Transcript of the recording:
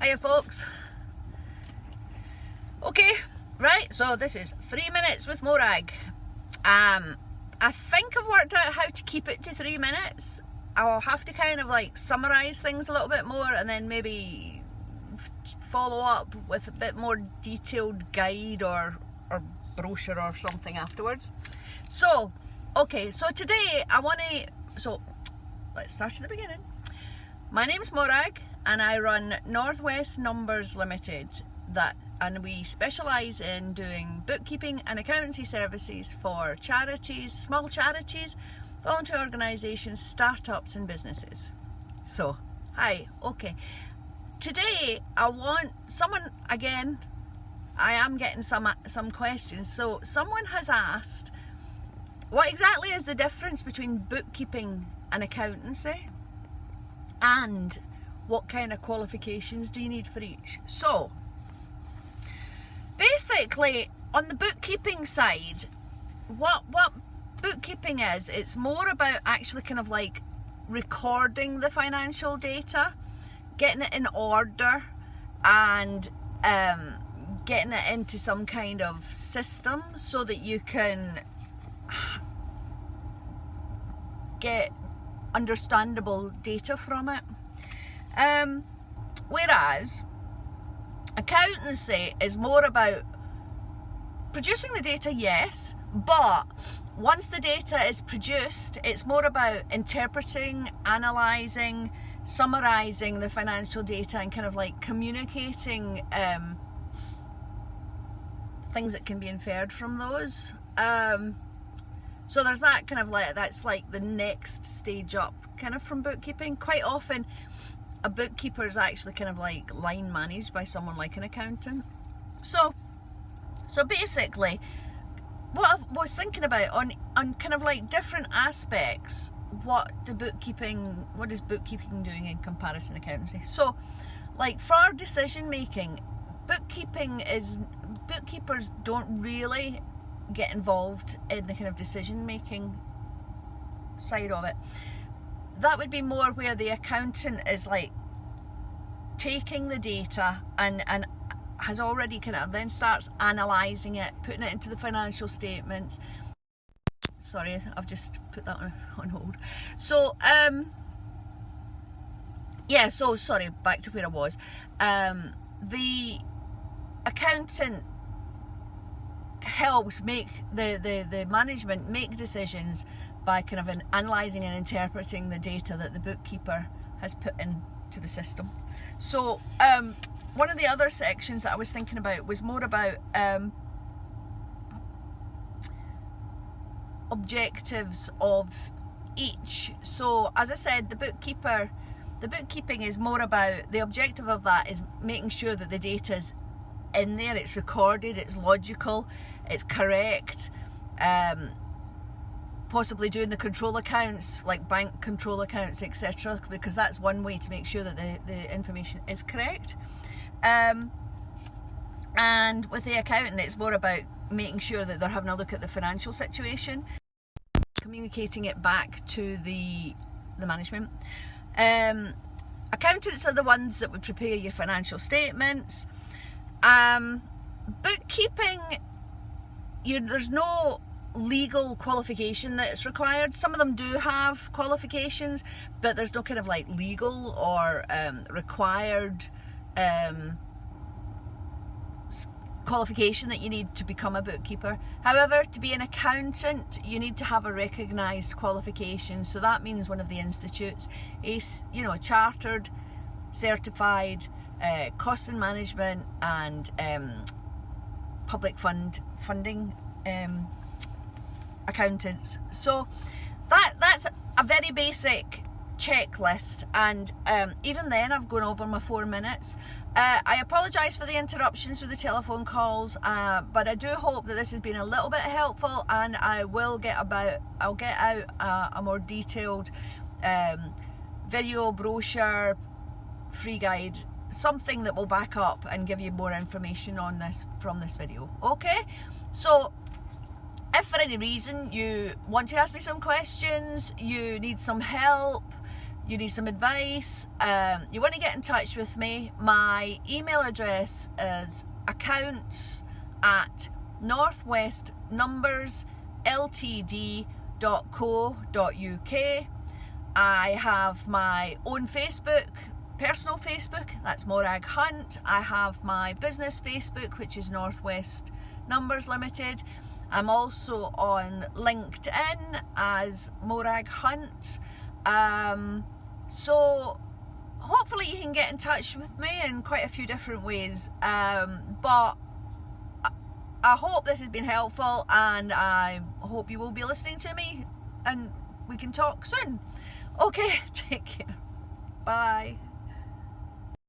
Hiya folks. Okay, right, so this is 3 minutes with Morag. I think I've worked out how to keep it to 3 minutes. I'll have to kind of like summarise things a little bit more and then maybe follow up with a bit more detailed guide or brochure or something afterwards. So, okay, so today let's start at the beginning. My name's Morag and I run Northwest Numbers Limited, and we specialise in doing bookkeeping and accountancy services for charities, small charities, voluntary organisations, startups and businesses. So, hi, okay. Today I want someone, again, I am getting some questions. So someone has asked, what exactly is the difference between bookkeeping and accountancy? And what kind of qualifications do you need for each? So, basically, on the bookkeeping side, what bookkeeping is, it's more about actually kind of like recording the financial data, getting it in order, and getting it into some kind of system so that you can get understandable data from it. Whereas accountancy is more about producing the data, yes, but once the data is produced, it's more about interpreting, analysing, summarising the financial data and kind of like communicating things that can be inferred from those. So there's that kind of like, that's like the next stage up kind of from bookkeeping. Quite often a bookkeeper is actually kind of like line managed by someone like an accountant. So basically what I was thinking about on kind of like different aspects, what is bookkeeping doing in comparison to accountancy? So like for decision making, bookkeepers don't really get involved in the kind of decision making side of it. That would be more where the accountant is like taking the data and has already kind of then starts analysing it, putting it into the financial statements. Sorry, I've just put that on hold. So so sorry, back to where I was. The accountant helps make the management make decisions by kind of analysing and interpreting the data that the bookkeeper has put into the system. So one of the other sections that I was thinking about was more about objectives of each. So as I said, the bookkeeping is more about, the objective of that is making sure that the data's in there, it's recorded, it's logical, it's correct, possibly doing the control accounts, like bank control accounts, etc., because that's one way to make sure that the information is correct. And with the accountant, it's more about making sure that they're having a look at the financial situation, communicating it back to the management. Accountants are the ones that would prepare your financial statements. Bookkeeping, there's no legal qualification that is required. Some of them do have qualifications, but there's no kind of like legal or required qualification that you need to become a bookkeeper. However, to be an accountant, you need to have a recognised qualification. So that means one of the institutes is, chartered, certified, cost and management and public funding accountants. So that's a very basic checklist, and even then I've gone over my 4 minutes. I apologise for the interruptions with the telephone calls, but I do hope that this has been a little bit helpful, and I'll get out a more detailed video, brochure, free guide, something that will back up and give you more information on this from this video. Okay, so if for any reason you want to ask me some questions, you need some help, you need some advice, you want to get in touch with me, my email address is accounts@northwestnumbersltd.co.uk. I have my own Facebook, personal Facebook, that's Morag Hunt. I have my business Facebook, which is Northwest Numbers Limited. I'm also on LinkedIn as Morag Hunt. So hopefully you can get in touch with me in quite a few different ways. But I hope this has been helpful, and I hope you will be listening to me, and we can talk soon. Okay, take care. Bye.